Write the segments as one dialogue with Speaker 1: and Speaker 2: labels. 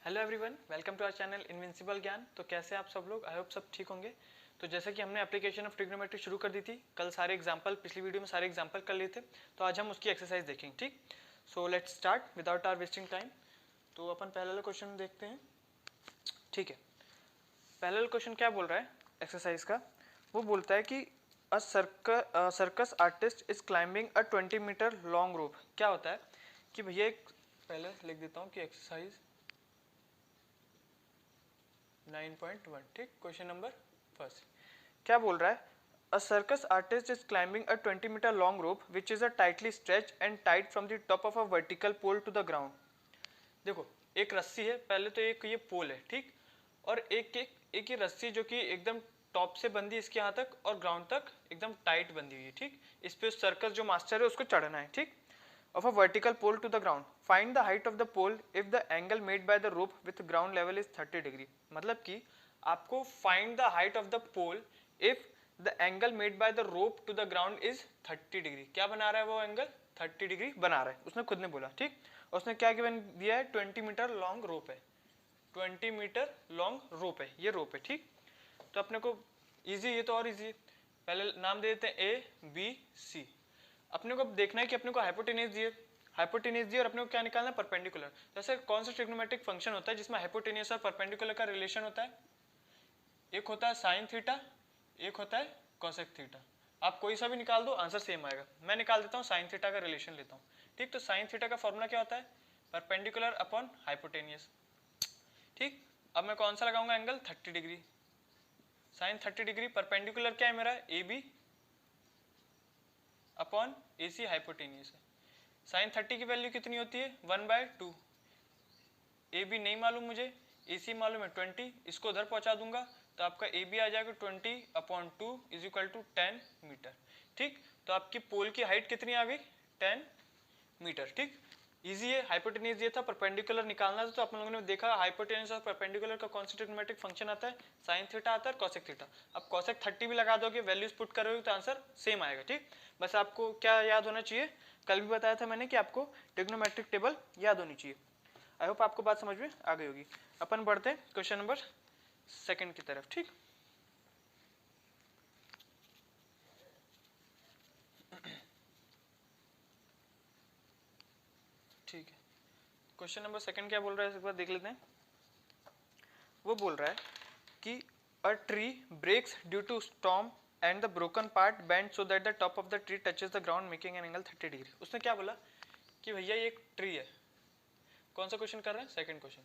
Speaker 1: Hello everyone, welcome to our channel invincible Gyaan. तो कैसे आप सब लोग, आई होप सब ठीक होंगे। तो जैसे कि हमने एप्लीकेशन ऑफ ट्रिग्नोमेट्री शुरू कर दी थी, कल सारे एग्जांपल, पिछली वीडियो में सारे एग्जांपल कर लिए थे, तो आज हम उसकी एक्सरसाइज देखेंगे। ठीक, so let's start without our wasting time. तो अपन पहले वाला क्वेश्चन देखते हैं। ठीक है, पहले वाला क्वेश्चन क्या बोल रहा है एक्सरसाइज का? वो बोलता है कि a circus artist is climbing a 20 metre long rope. क्या होता है कि भैया एक, पहले लिख देता हूँ कि एक्सरसाइज 9.1। ठीक, क्वेश्चन नंबर फर्स्ट क्या बोल रहा है? A circus artist is climbing a 20 metre long rope which is a tightly stretch and tied from the top of a vertical pole to the ground. देखो, एक रस्सी है, पहले तो एक ये पोल है, ठीक, और एक ये रस्सी जो कि एकदम टॉप से बंदी इसके यहाँ तक और ग्राउंड तक एकदम टाइट बंदी हुई है। ठीक, इस पे सर्कस जो मास्टर है उसको चढ़ना है। ठीक, of a vertical pole to the ground. Find the height of the pole if the angle made by the rope with ground level is 30 degree. मतलब कि आपको find the height of the pole if the angle made by the rope to the ground is 30 degree. क्या बना रहा है वो angle? 30 degree बना रहा है, उसने खुद ने बोला। ठीक, उसने क्या गिवन दिया है? 20 मीटर लॉन्ग रोप है, 20 मीटर लॉन्ग रोप है, ये रोप है। ठीक, तो अपने को इजी, ये तो और इजी है। पहले नाम दे देते हैं ए बी सी। अपने को अब देखना है कि अपने को हाइपोटेन्यूज दिए, हाइपोटेन्यूज दिए और अपने को क्या निकालना है? परपेंडिकुलर। जैसे कौन सा ट्रिग्नोमेट्रिक फंक्शन होता है जिसमें हाइपोटेन्यूज और परपेंडिकुलर का रिलेशन होता है? एक होता है साइन थीटा, एक होता है कोसेक थीटा। आप कोई सा भी निकाल दो, आंसर सेम आएगा। मैं निकाल देता हूँ, साइन थीटा का रिलेशन लेता हूँ। ठीक, तो साइन थीटा का फॉर्मूला क्या होता है? Perpendicular upon hypotenuse. ठीक, अब मैं कौन सा लगाऊंगा angle? 30 degree. Sine 30 degree, perpendicular क्या है मेरा? A B upon A C hypotenuse है। साइन 30 की वैल्यू कितनी होती है? 1/2। ए बी नहीं मालूम मुझे, ए सी मालूम है 20, इसको उधर पहुंचा दूंगा तो आपका ए बी आ जाएगा 20/2 इज इक्वल टू 10 मीटर। ठीक, तो आपकी पोल की हाइट कितनी आ गई? 10 मीटर। ठीक, इजी है। हाइपोटेन्यूज ये था, परपेंडिकुलर निकालना था, तो आप लोगों ने देखा हाइपोटेन्यूज और परपेंडिकुलर का कौन सा ट्रिग्नोमेट्रिक फंक्शन आता है? साइन थीटा आता है, कोसेक थीटा। अब कोसेक 30 भी लगा दोगे, वैल्यूज पुट करोगे तो आंसर सेम आएगा। ठीक, बस आपको क्या याद होना चाहिए? कल भी बताया था मैंने कि आपको ट्रिग्नोमेट्रिक टेबल याद होनी चाहिए। आई होप आपको बात समझ में आ गई होगी। अपन बढ़ते हैं क्वेश्चन नंबर सेकंड की तरफ। ठीक, ठीक है, क्वेश्चन नंबर सेकंड क्या बोल रहा है एक बार देख लेते हैं। वो बोल रहा है कि a tree breaks due to storm and the broken part bend so that the top of the tree touches the ground making an angle 30 degree. उसने क्या बोला कि भैया ये एक ट्री है। कौन सा क्वेश्चन कर रहे हैं? Second question.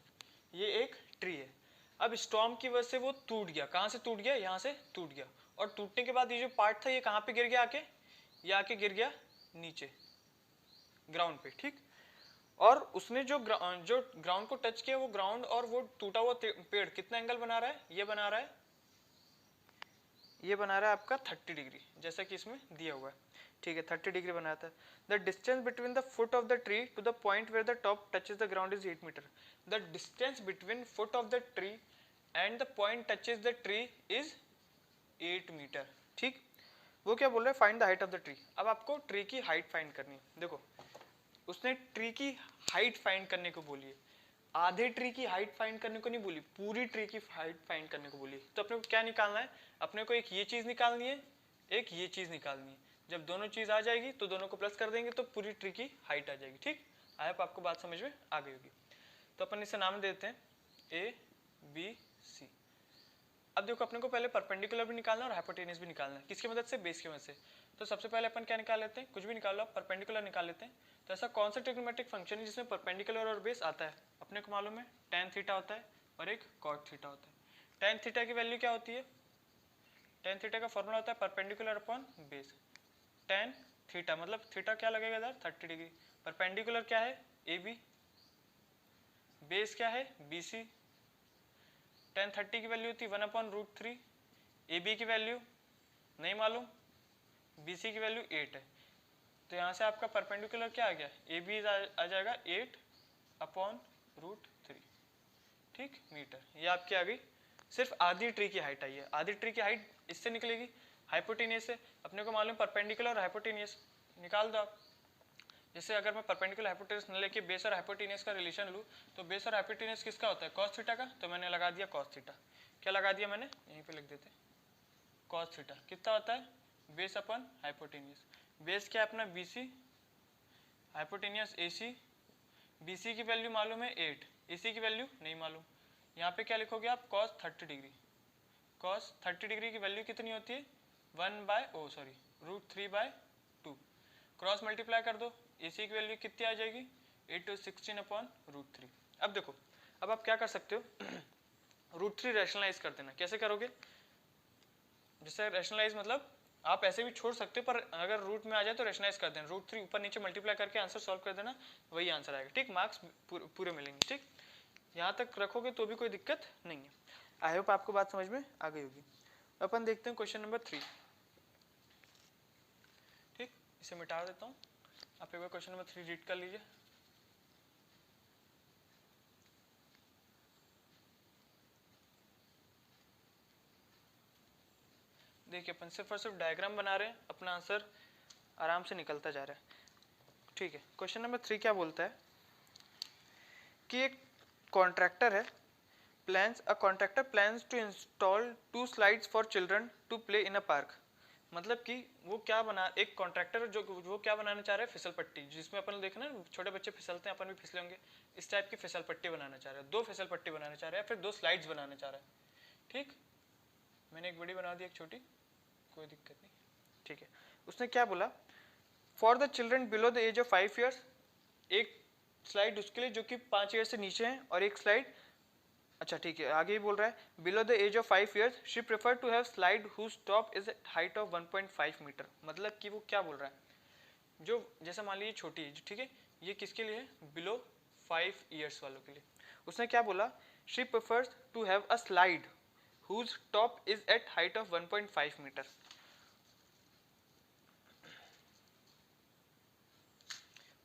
Speaker 1: ये एक ट्री है, अब स्टॉर्म की वजह से वो टूट गया। कहाँ से टूट गया? यहाँ से टूट गया, और टूटने के बाद ये जो पार्ट था ये कहाँ पे गिर गया? आके ये आके गिर गया नीचे ग्राउंड पे। ठीक, और उसने जो ग्राउंड को टच किया, वो ग्राउंड और वो टूटा हुआ पेड़ कितना एंगल बना रहा है? ये बना रहा है, ये बना रहा है आपका 30 डिग्री, जैसा कि इसमें दिया हुआ है। ठीक है, 30 डिग्री बनाता है। The distance between the foot of the tree to the point where the top touches the ground is 8 metre. The distance between foot of the tree and the point touches the tree is 8 metre. ठीक, वो क्या बोल रहा है? Find the height of the tree. अब आपको tree की height find करनी है। देखो, उसने ट्री की हाइट फाइंड करने को बोली है, आधे ट्री की हाइट फाइंड करने को नहीं बोली, पूरी ट्री की हाइट फाइंड करने को बोली। तो अपने को क्या निकालना है? अपने को एक ये चीज निकालनी है, एक ये चीज निकालनी है। जब दोनों चीज आ जाएगी तो दोनों को प्लस कर देंगे तो पूरी ट्री की हाइट आ जाएगी। ठीक, आई होप आपको बात समझ में आ गई होगी। तो अपन इसे नाम देते हैं ए बी सी। अब देखो, अपने को पहले परपेंडिकुलर भी निकालना है और हाइपोटेन्यूज भी निकालना है। किसकी मदद से? बेस की मदद से। तो सबसे पहले अपन क्या निकाल लेते हैं? कुछ भी निकाल लो, परपेंडिकुलर निकाल लेते हैं। तो ऐसा कौन सा ट्रिग्नोमेट्रिक फंक्शन है जिसमें परपेंडिकुलर और बेस आता है? अपने को मालूम है tan थीटा होता है और एक cot थीटा होता है। tan थीटा की वैल्यू क्या होती है? tan थीटा का फॉर्मूला होता है perpendicular upon base. tan theta मतलब थीटा क्या लगेगा इधर? 30 डिग्री। परपेंडिकुलर क्या है? A B. बेस क्या है? B C. tan 30 की वैल्यू होती है 1/√3। ए बी की वैल्यू नहीं मालूम, बी सी की वैल्यू 8 है। तो यहाँ से आपका परपेंडिकुलर क्या आ गया? ए बी आ जाएगा 8/√3। ठीक, मीटर। ये आपकी आ गई, सिर्फ आधी ट्री की हाइट आई है। आधी ट्री की हाइट इससे निकलेगी, हाइपोटेनियस से। अपने को मालूम परपेंडिकुलर और हाइपोटेनियस, निकाल दो आप। जैसे अगर मैं परपेंडिकुलर हाइपोटेनस न लेके बेस और हाइपोटेनस का रिलेशन लूँ तो बेस और हाइपोटेनस किसका होता है, कॉस थीटा का, तो मैंने लगा दिया कॉस थीटा। क्या लगा दिया मैंने, यहीं पे लिख देते कॉस थीटा। कितना होता है, बेस अपन हाइपोटेनियस। बेस क्या है अपना BC, हाइपोटेनियस AC। BC की वैल्यू मालूम है 8, AC की वैल्यू नहीं मालूम। यहाँ पे क्या लिखोगे आप, cos 30 डिग्री। cos 30 डिग्री की वैल्यू कितनी होती है, √3/2। क्रॉस मल्टीप्लाई कर दो, AC की वैल्यू कितनी आ जाएगी, 8 to 16/√3। अब देखो, अब आप क्या कर सकते हो, √3 रैशनलाइज कर देना। कैसे करोगे, जैसे रैशनलाइज मतलब आप ऐसे भी छोड़ सकते हो, पर अगर रूट में आ जाए तो रैशनलाइज कर देना। √3 ऊपर नीचे मल्टीप्लाई करके आंसर सॉल्व कर देना, वही आंसर आएगा। ठीक, मार्क्स पूरे मिलेंगे। ठीक, यहाँ तक रखोगे तो भी कोई दिक्कत नहीं है। आई होप आपको बात समझ में आ गई होगी। अपन देखते हैं क्वेश्चन नंबर 3। ठीक, इसे मिटा देता हूँ, आप एक बार क्वेश्चन नंबर 3 रीड कर लीजिए। देखिए अपन सिर्फ और सिर्फ डायग्राम बना रहे हैं, अपना आंसर आराम से निकलता जा रहा है। ठीक है, क्वेश्चन नंबर 3 क्या बोलता है कि एक कॉन्ट्रैक्टर है, contractor plans to install 2 slides for children to play in a park. मतलब कि वो क्या बना, एक कॉन्ट्रैक्टर जो वो क्या बनाना चाह रहा है, फिसल पट्टी, जिसमें अपन देखना छोटे बच्चे फिसलते हैं, अपन भी फिसलेंगे, इस टाइप की फिसल पट्टी बनाना चाह रहा है। 2 फिसल पट्टी बनाना चाह रहा है, फिर 2 स्लाइड्स बनाना चाह रहा है। ठीक, मैंने एक बड़ी बना दी, एक छोटी, कोई दिक्कत नहीं। ठीक है, उसने क्या बोला, for the children below the age of 5 years, एक स्लाइड उसके लिए जो कि 5 ईयर से नीचे है, और एक स्लाइड, अच्छा ठीक है आगे ही बोल रहा है, below the age of 5 years she prefer to have slide whose top is height of 1.5 metre. मतलब कि वो क्या बोल रहा है, जो जैसा मान लीजिए छोटी एज, ठीक है, ये किसके लिए है, बिलो 5 ईयर्स वालों के लिए। उसने क्या बोला, she prefers to have a slide whose top is at height of 1.5 metre.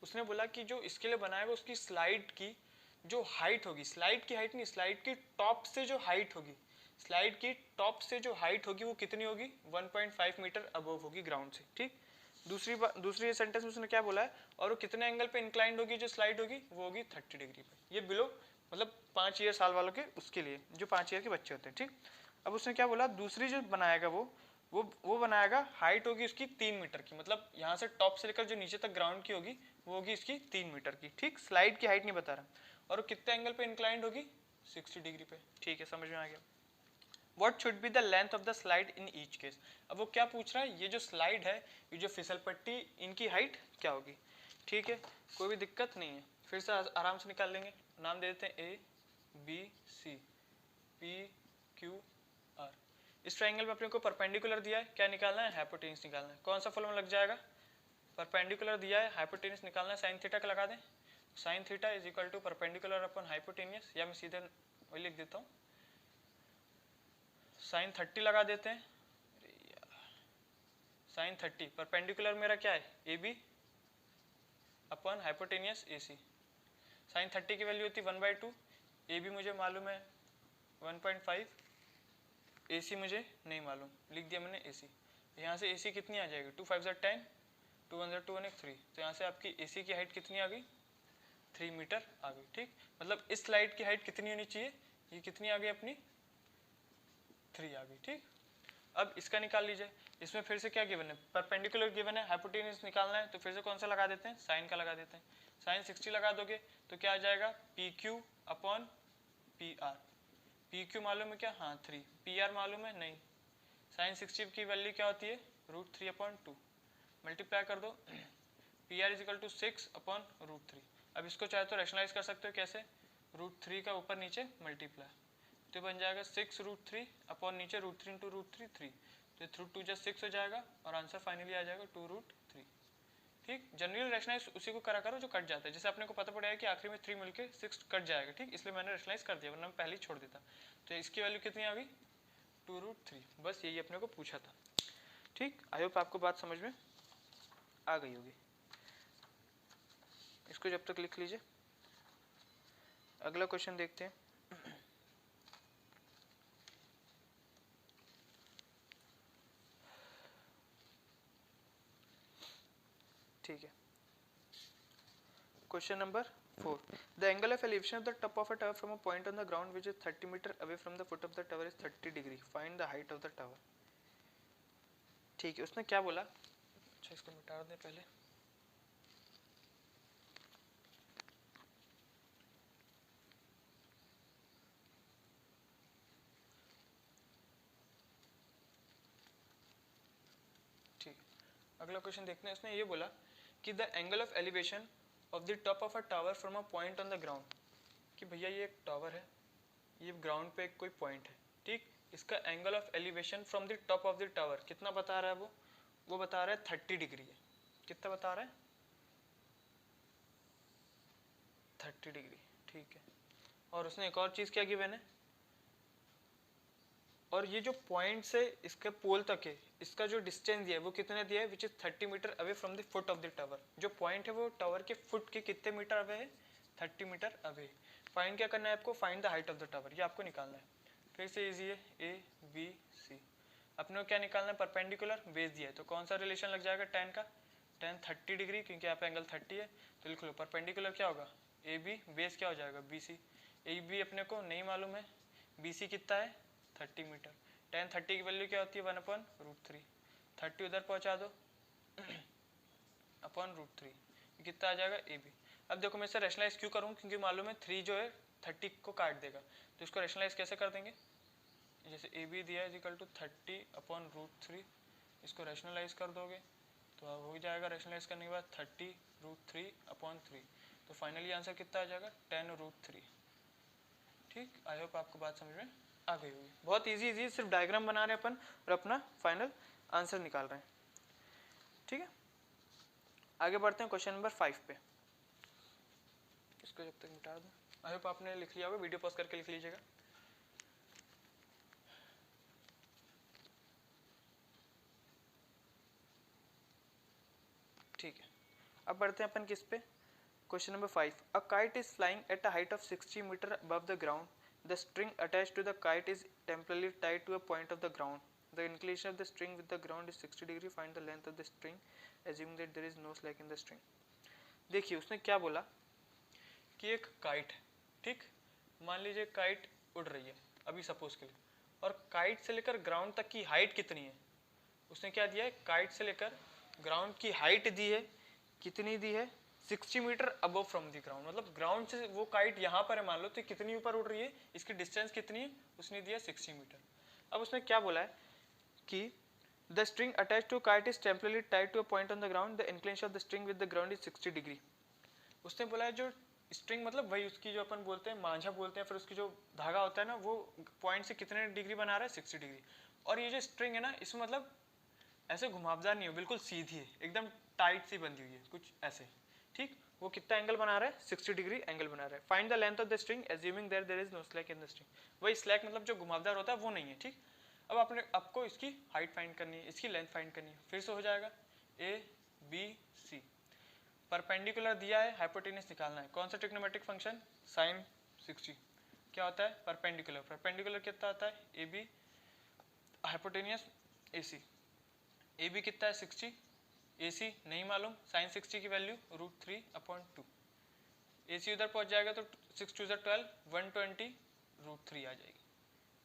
Speaker 1: उसने बोला कि जो इसके लिए बनाएगा उसकी स्लाइड की जो हाइट होगी, स्लाइड की हाइट नहीं, स्लाइड की टॉप से जो हाइट होगी, स्लाइड की टॉप से जो हाइट होगी वो कितनी होगी, 1.5 मीटर अबव होगी ग्राउंड से। ठीक, दूसरी सेंटेंस में उसने क्या बोला है, और वो कितने एंगल पे इंक्लाइंड होगी जो स्लाइड होगी, वो होगी 30 डिग्री पे। ये बिलो मतलब 5 ईयर साल वालों के उसके लिए, जो 5 ईयर के बच्चे होते हैं। ठीक, अब उसने क्या बोला, दूसरी जो बनाएगा वो बनाएगा, हाइट होगी उसकी 3 मीटर की, मतलब यहाँ से टॉप से लेकर जो नीचे तक ग्राउंड की होगी वो होगी इसकी 3 मीटर की। ठीक, स्लाइड की हाइट नहीं बता रहा, और वो कितने एंगल पे इंक्लाइंड होगी, 60 डिग्री पे। ठीक है, समझ में आ गया। What should be the length of the slide in each case? अब वो क्या पूछ रहा है, ये जो स्लाइड है, ये जो फिसल पट्टी, इनकी हाइट क्या होगी। ठीक है, कोई भी दिक्कत नहीं है, फिर से आराम से निकाल लेंगे। नाम दे देते हैं ABC PQR। इस ट्राइंगल में अपने को परपेंडिकुलर दिया है, क्या निकालना है, हाइपोटेन्यूज निकालना है। कौन सा फॉर्मूला लग जाएगा, परपेंडिकुलर दिया है, हाइपोटेन्यूज निकालना है, साइन थीटा का लगा दें। Sine theta is equal to perpendicular upon hypotenuse, या मैं सीधे वही लिख देता हूँ, साइन 30 लगा देते हैं। साइन 30 परपेंडिकुलर मेरा क्या है, AB upon hypotenuse AC। Sine 30 की वैल्यू होती है 1/2, AB मुझे मालूम है 1.5, AC मुझे नहीं मालूम, लिख दिया मैंने AC। यहाँ से AC कितनी आ जाएगी, 2 5 10, 2 1 2 1 3, तो यहाँ से आपकी AC की हाइट कितनी आ गई, 3 मीटर आ गई। ठीक, मतलब इस स्लाइड की हाइट कितनी होनी चाहिए, ये कितनी आ गई अपनी, 3 आ गई। ठीक, अब इसका निकाल लीजिए। इसमें फिर से क्या गिवन है, परपेंडिकुलर गिवन है, हाइपोटेन्यूज निकालना है, तो फिर से कौन सा लगा देते हैं, साइन का लगा देते हैं। साइन 60 लगा दोगे तो क्या आ जाएगा, PQ अपॉन PR। PQ मालूम है क्या, हाँ 3, PR मालूम है नहीं। साइन 60 की वैल्यू क्या होती है, √3/2, मल्टीप्लाई कर दो, PR is equal to 6 upon √3। अब इसको चाहे तो रैशनलाइज कर सकते हो, कैसे, √3 का ऊपर नीचे मल्टीप्लाई, तो बन जाएगा 6√3 अपॉन नीचे √3 इंटू √3 3, तो 3 2 6 हो जाएगा, और आंसर फाइनली आ जाएगा 2√3। ठीक, जनरल रैशनलाइज उसी को करा करो जो कट जाता है, जैसे अपने को पता पड़ा है कि आखिरी में 3 मिलके 6 कट जाएगा। ठीक, इसलिए मैंने रैशनलाइज कर दिया, वरना मैं पहले ही छोड़ देता। तो इसकी वैल्यू कितनी आ गई, 2√3, बस यही अपने को पूछा था। ठीक, आई होप आपको बात समझ में आ गई होगी। इसको जब तक लिख लीजिए, अगला क्वेश्चन देखते हैं। ठीक है, question number 4. The angle of elevation of the top of a tower from a point on the ground which is 30 meter away from the foot of the tower is 30 degree. Find the height of the tower. ठीक है, उसने क्या बोला? अच्छा इसको मिटा दें पहले. ठीक, अगला क्वेश्चन देखते हैं. उसने ये बोला कि the angle of elevation of the top of a tower from a point on the ground, कि भैया ये एक टावर है, ये ग्राउंड पे एक कोई पॉइंट है, ठीक. इसका angle of elevation from the top of the tower कितना बता रहा है? वो बता रहा है 30 डिग्री है. कितना बता रहा है? 30 डिग्री. ठीक है. और उसने एक और चीज क्या गिवन है, और ये जो पॉइंट से इसके पोल तक है, इसका जो डिस्टेंस दिया है वो कितना दिया है? Which is 30 metre away from the foot of the tower. जो पॉइंट है वो टावर के फुट के कितने मीटर अवे है? 30 मीटर अवे. फाइंड क्या करना है आपको? Find the height of the tower. ये आपको निकालना है. फिर से इजी है. A B C. अपने को क्या निकालना है? परपेंडिकुलर बेस दिया है, तो कौन सा रिलेशन लग जाएगा? tan का. tan 30 डिग्री, क्योंकि यहाँ पे एंगल 30 है, तो लिख लो परपेंडिकुलर क्या होगा? A B. बेस क्या हो जाएगा? B C. ए बी अपने को नहीं मालूम है, बी सी कितना है? 30 मीटर. tan 30 की वैल्यू क्या होती है? 1/√3. 30 उधर पहुंचा दो अपॉन √3. कितना आ जाएगा? A B. अब देखो मैं इसे रेशनलाइज क्यों करूँ? क्योंकि मालूम है 3 जो है 30 को काट देगा, तो इसको रेशनलाइज कैसे कर देंगे? जैसे ए बी दिया है इक्वल टू 30/√3, इसको रेशनलाइज कर दोगे तो हो जाएगा, रेशनलाइज करने के बाद 30√3/3. तो फाइनली आंसर कितना आ जाएगा? 10√3. ठीक. आई होप आपको बात समझ में आ गई होगी. बहुत इजी, सिर्फ डायग्राम बना रहे हैं अपन और अपना फाइनल आंसर निकाल रहे हैं. ठीक है, आगे बढ़ते हैं क्वेश्चन नंबर 5 पे. इसको जब तक मिटा दूं. आई होप आपने लिख लिया होगा, वीडियो पॉज करके लिख लीजिएगा. ठीक है, अब बढ़ते हैं अपन किस पे? Question number 5. A kite is flying at a height of 60 metre above the ground. The string attached to the kite is temporarily tied to a point of the ground. The inclination of the string with the ground is 60 degree. Find the length of the string, assuming that there is no slack in the string. देखिए उसने क्या बोला कि एक kite है, ठीक. मान लीजिए काइट उड़ रही है अभी सपोज के लिए, और काइट से लेकर ग्राउंड तक की हाइट कितनी है? उसने क्या दिया है? काइट से लेकर ग्राउंड की हाइट दी है. कितनी दी है? 60 metre above from the ground. मतलब ग्राउंड से वो काइट यहाँ पर है मान लो, तो कितनी ऊपर उड़ रही है? इसकी डिस्टेंस कितनी है? उसने दिया 60 मीटर. अब उसने क्या बोला है कि the string attach to kite is temporarily tied to a point on the ground. The inclination of the string with the ground is 60 degree. उसने बोला है जो स्ट्रिंग, मतलब वही उसकी जो अपन बोलते हैं मांझा बोलते हैं, फिर उसकी जो धागा होता है ना, वो पॉइंट से कितने डिग्री बना रहा है? 60 डिग्री. और ये जो स्ट्रिंग है ना, इसमें मतलब ऐसे घुमावदार नहीं है, बिल्कुल सीधी है, एकदम टाइट सी बंधी हुई है कुछ ऐसे. ठीक. वो कितना एंगल बना रहा है? 60 डिग्री एंगल बना रहा है. Find the length of the string assuming that there is no slack in the string. वही स्लैक मतलब जो घुमावदार होता है वो नहीं है. ठीक. अब आपको इसकी हाइट फाइंड करनी है, इसकी लेंथ फाइंड करनी है. फिर से हो जाएगा ए बी सी. परपेंडिकुलर दिया है, हाइपोटेन्यूज निकालना है. कौन सा ट्रिग्नोमेट्रिक फंक्शन? साइन 60. क्या होता है? परपेंडिकुलर. परपेंडिकुलर कितना आता है? A B. Hypotenuse A C. A B कितना है? 60. ए सी नहीं मालूम, साइन 60 की वैल्यू √3/2. ए सी उधर पहुंच जाएगा तो 6 2 12, 120 √3 आ जाएगी.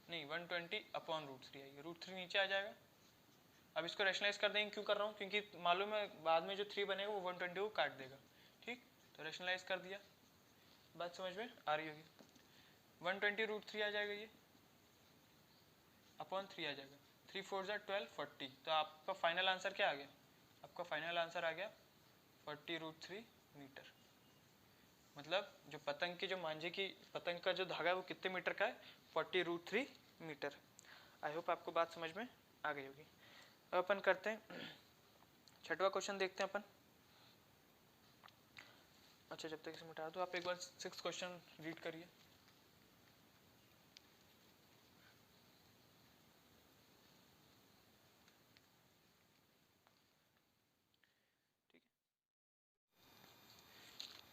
Speaker 1: नहीं, 120/√3 आएगी. √3 नीचे आ जाएगा. अब इसको रेशनलाइज कर देंगे. क्यों कर रहा हूँ? क्योंकि मालूम है बाद में जो 3 बनेगा वो 120 को काट देगा. ठीक. तो रेशनलाइज कर दिया. बात समझ में आ रही होगी. 120 √3 आ जाएगा, ये अपॉन 3 आ जाएगा. 3 4 12 40. तो आपका फाइनल आंसर क्या आ गया? आपका फाइनल आंसर आ गया 40√3 मीटर. मतलब जो पतंग की, जो मांझे की पतंग का जो धागा है वो कितने मीटर का है? 40√3 मीटर. आई होप आपको बात समझ में आ गई होगी. अब अपन करते हैं 6वां क्वेश्चन देखते हैं अपन. अच्छा, जब तक इसे मिटा दो आप एक बार 6 क्वेश्चन रीड करिए.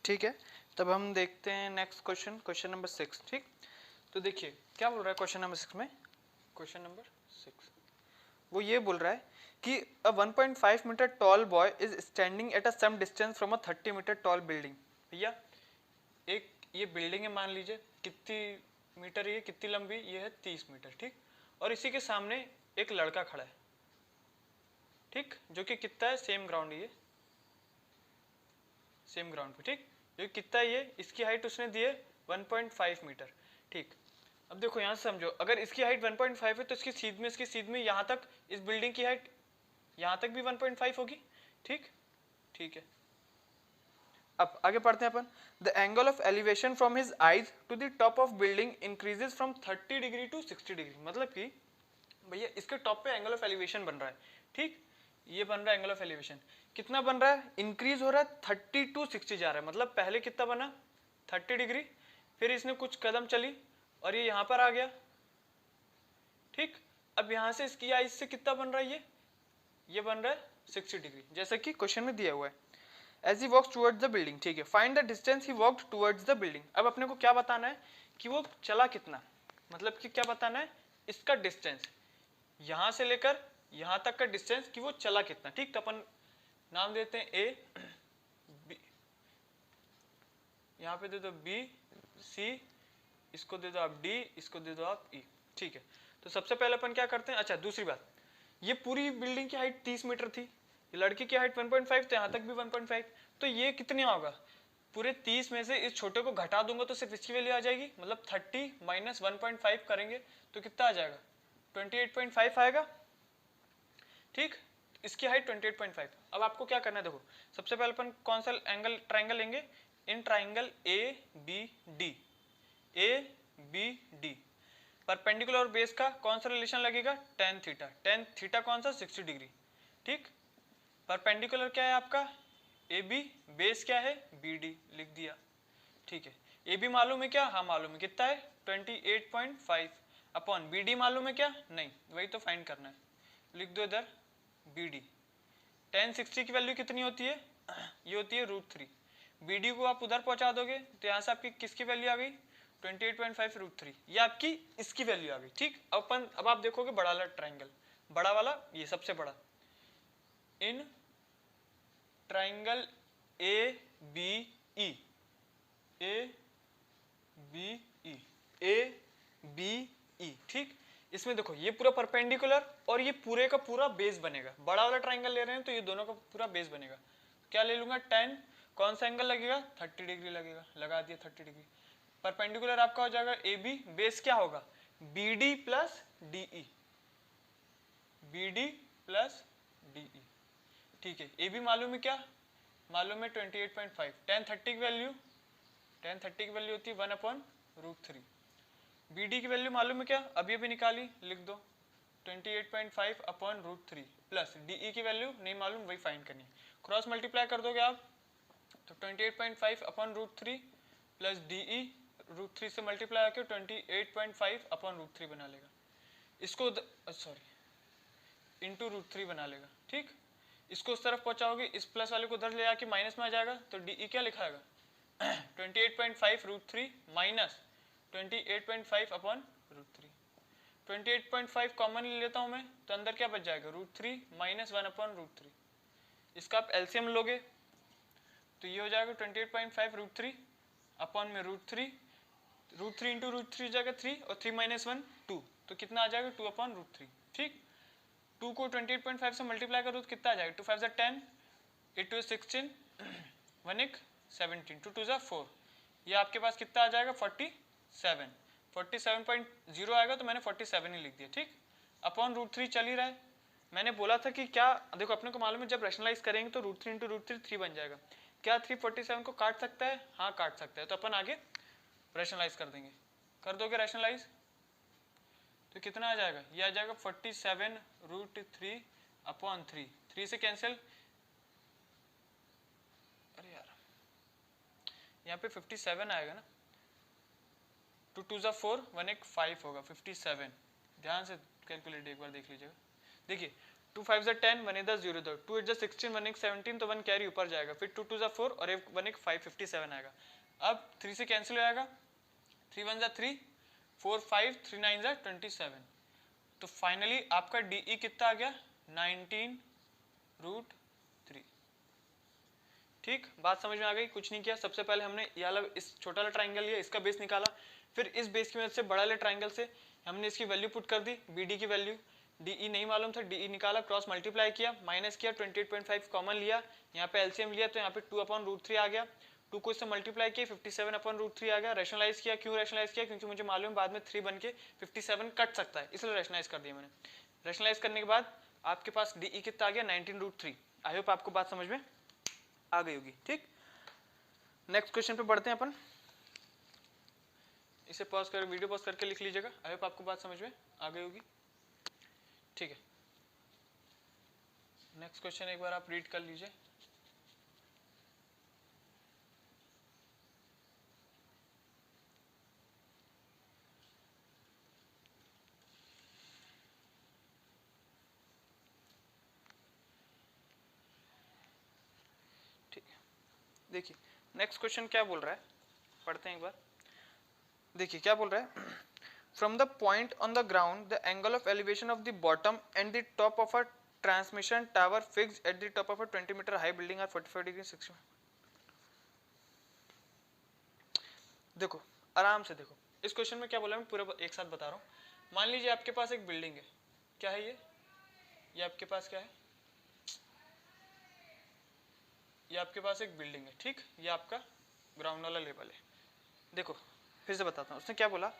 Speaker 1: ठीक है, तब हम देखते हैं नेक्स्ट क्वेश्चन, क्वेश्चन नंबर 6. ठीक. तो देखिए क्या बोल रहा है क्वेश्चन नंबर 6 में. क्वेश्चन नंबर 6 वो ये बोल रहा है कि a 1.5 metre tall boy is standing at a some distance from a 30 metre tall building. भैया एक ये बिल्डिंग है, मान लीजिए कितनी मीटर ये, कितनी लंबी, ये है 30 मीटर, ठीक। और इसी के सामने एक लड़का खड़ा है, ठीक, जो कि कितना है, सेम ग्राउंड, ये सेम ग्राउंड पे, ठीक, जो कितना है ये, इसकी हाइट उसने दी है 1.5 मीटर, ठीक। अब देखो यहाँ से समझो, अगर इसकी हाइट 1.5 है तो इसकी सीध में यहाँ तक इस बिल्डिंग की हाइट यहाँ तक भी 1.5 होगी, ठीक, ठीक है। अब आगे पढ़ते हैं अपन। The angle of elevation from his eyes to the top of building increases from 30 degree to 60 degree, मतलब कि भैया इसके टॉप पे एंगल ऑफ एलिवेशन बन रहा है, ठीक, ये बन रहा है एंगल ऑफ एलिवेशन, कितना बन रहा है, इंक्रीज हो रहा है 30 टू 60 जा रहा है, मतलब पहले कितना बना 30 डिग्री, फिर इसने कुछ कदम चली और ये यहाँ पर आ गया, ठीक। अब यहाँ से इसकी आइज से कितना बन रहा है, ये बन रहा है 60 डिग्री, जैसा कि क्वेश्चन में दिया हुआ है। As he walks towards the building, ठीक है, find the distance he walked towards the building। अब अपने को क्या बताना है कि वो चला कितना, मतलब कि क्या बताना है, इसका डिस्टेंस, यहाँ से लेकर यहाँ तक का डिस्टेंस कि वो चला कितना, ठीक। तो अपन नाम देते हैं ए, बी, यहाँ पे दे दो बी, सी, इसको दे दो आप डी, इसको दे दो आप ई, ठीक है। तो सबसे पहले अपन क्या करते हैं, अच्छा दूसरी बात, ये पूरी बिल्डिंग की हाइट 30 मीटर थी, लड़की की हाइट 1.5, तो यहाँ तक भी 1.5, तो ये कितने होगा, पूरे 30 में से इस छोटे को घटा दूंगा तो सिर्फ इसकी वैल्यू आ जाएगी, मतलब 30 माइनस 1.5 करेंगे तो कितना आ जाएगा, 28.5 आएगा, ठीक। इसकी हाइट 28.5। अब आपको क्या करना है, देखो सबसे पहले अपन कौन सा एंगल ट्राइंगल लेंगे, in triangle A B D, A B D perpendicular और बेस का कौन सा रिलेशन लगेगा, टेन थीटा, टेन थीटा कौन सा 60 डिग्री, ठीक। परपेंडिकुलर क्या है आपका ए बी, बेस क्या है बी डी, लिख दिया, ठीक है। ए बी मालूम है क्या, हाँ मालूम है, कितना है 28.5 अपॉन बी डी मालूम है क्या, नहीं, वही तो फाइंड करना है, लिख दो इधर बी डी। टेन 60 की वैल्यू कितनी होती है, ये होती है √3, बी डी को आप उधर पहुंचा दोगे तो यहाँ से आपकी किसकी वैल्यू आ गई 28.5 √3, ये आपकी इसकी वैल्यू आ गई, ठीक। अब आप देखोगे बड़ा वाला ट्राइंगल, बड़ा वाला ये सबसे बड़ा, in triangle A B E, A B E, A B E, ठीक। इसमें देखो ये पूरा परपेंडिकुलर और ये पूरे का पूरा बेस बनेगा, बड़ा वाला ट्राइंगल ले रहे हैं तो ये दोनों का पूरा बेस बनेगा, क्या ले लूंगा 10, कौन सा एंगल लगेगा 30 डिग्री लगेगा, लगा दिया 30 डिग्री। परपेंडिकुलर आपका हो जाएगा ए बी, बेस क्या होगा B D plus D E, B D plus D E, ठीक है। ए बी मालूम है क्या, मालूम है 28.5, टेन 30 की वैल्यू, टेन 30 की वैल्यू होती है 1/√3, बी डी की वैल्यू मालूम है क्या, अभी अभी निकाली, लिख दो 28.5 अपॉन √3 प्लस डी ई की वैल्यू नहीं मालूम, वही फाइंड करनी है, क्रॉस मल्टीप्लाई कर दोगे आप तो 28.5 अपॉन √3 प्लस डी ई, √3 से मल्टीप्लाई आके 28.5 अपॉन √3 बना लेगा, इसको सॉरी इंटू √3 बना लेगा, ठीक। इसको उस तरफ पहुंचाओगे, इस प्लस वाले को उधर ले आके माइनस में आ जाएगा, तो डी ई क्या लिखाएगा 28.5 √3 माइनस 28.5 अपॉन √3, 28.5 कॉमन ले लेता हूं मैं, तो अंदर क्या बच जाएगा √3 माइनस 1 अपॉन √3, इसका आप एलसीएम लोगे तो ये हो जाएगा 28.5 √3 अपॉन में √3, √3 इंटू √3 हो जाएगा 3 और 3 माइनस 1 2, तो कितना आ जाएगा 2 अपॉन √3, ठीक। 2 को 28.5 से मल्टीप्लाई करो तो कितना आ जाएगा 2 5 10, 8 2 16, 1 1 17, 2 2 4, ये आपके पास कितना आ जाएगा 47, 47.0 आएगा, तो मैंने 47 ही लिख दिया, ठीक। अपॉन √3 चल ही रहा है, मैंने बोला था कि क्या देखो अपने को मालूम है जब रैशनलाइज करेंगे तो √3 इंटू √3 3 बन जाएगा, क्या 347 को काट सकता है, हाँ काट सकता है, तो अपन आगे रैशनलाइज कर देंगे, कर दोगे रैशनलाइज तो कितना आ जाएगा, ये आ जाएगा 47 √3 अपॉन 3, 3 से कैंसिल, अरे यार यहाँ पे 57 आएगा ना, 2 2 4 1 1 5 होगा 57, ध्यान से कैलकुलेट एक बार देख लीजिएगा, देखिए 2 5 10, 1 8 0 2 8 16, 1 1 17, तो 1 कैरी ऊपर जाएगा, फिर 2 2 4 और 1 1 5 57 आएगा, अब 3 से कैंसिल हो जाएगा, 3 1 3, 4 5, 3 9 27, तो फाइनली आपका डीई कितना आ गया 19 √3, ठीक, बात समझ में आ गई। कुछ नहीं किया, सबसे पहले हमने ये वाला इस छोटा वाला ट्राइंगल लिया, इसका बेस निकाला, फिर इस बेस की मदद से बड़ा वाले ट्राइंगल से हमने इसकी वैल्यू पुट कर दी, BD की वैल्यू, DE नहीं मालूम था, DE निकाला, क्रॉस मल्टीप्लाई किया, माइनस किया, 28.5 कॉमन लिया, यहाँ पे LCM लिया तो यहाँ पे 2/√3 आ गया, 2 को इससे मल्टीप्लाई किया, 57/√3 आ गया। रैशनलाइज किया, क्यों रैशनलाइज किया? क्योंकि मुझे मालूम बाद में 3 बन के 57 कट सकता है, इसलिए रैशनलाइज कर दिया मैंने। रैशनलाइज करने के बाद आपके पास DE कितना आ गया? 19√3। आई होप आपको बात समझ में आ गई होगी। ठीक, नेक्स्ट क्वेश्चन पे बढ़ते हैं अपन। इसे पॉज कर, वीडियो पॉज करके लिख लीजिएगा। आई होप आपको बात समझ में आ गई होगी। ठीक है, नेक्स्ट क्वेश्चन एक बार आप रीड कर लीजिए। ठीक है, देखिए नेक्स्ट क्वेश्चन क्या बोल रहा है, पढ़ते हैं एक बार। देखिए क्या बोल रहा है, from the point on the ground the angle of elevation of the bottom and the top of a transmission tower fixed at the top of a 20-meter high building are 45 degree 60। देखो आराम से देखो, इस question में क्या बोला मैं पूरा एक साथ बता रहा हूँ। मान लीजिए आपके पास एक बिल्डिंग है, क्या है ये आपके पास क्या है, ये आपके पास एक बिल्डिंग है। ठीक, ये आपका ग्राउंड वाला लेवल है। देखो फिर से बताता हूँ, उसने क्या बोला,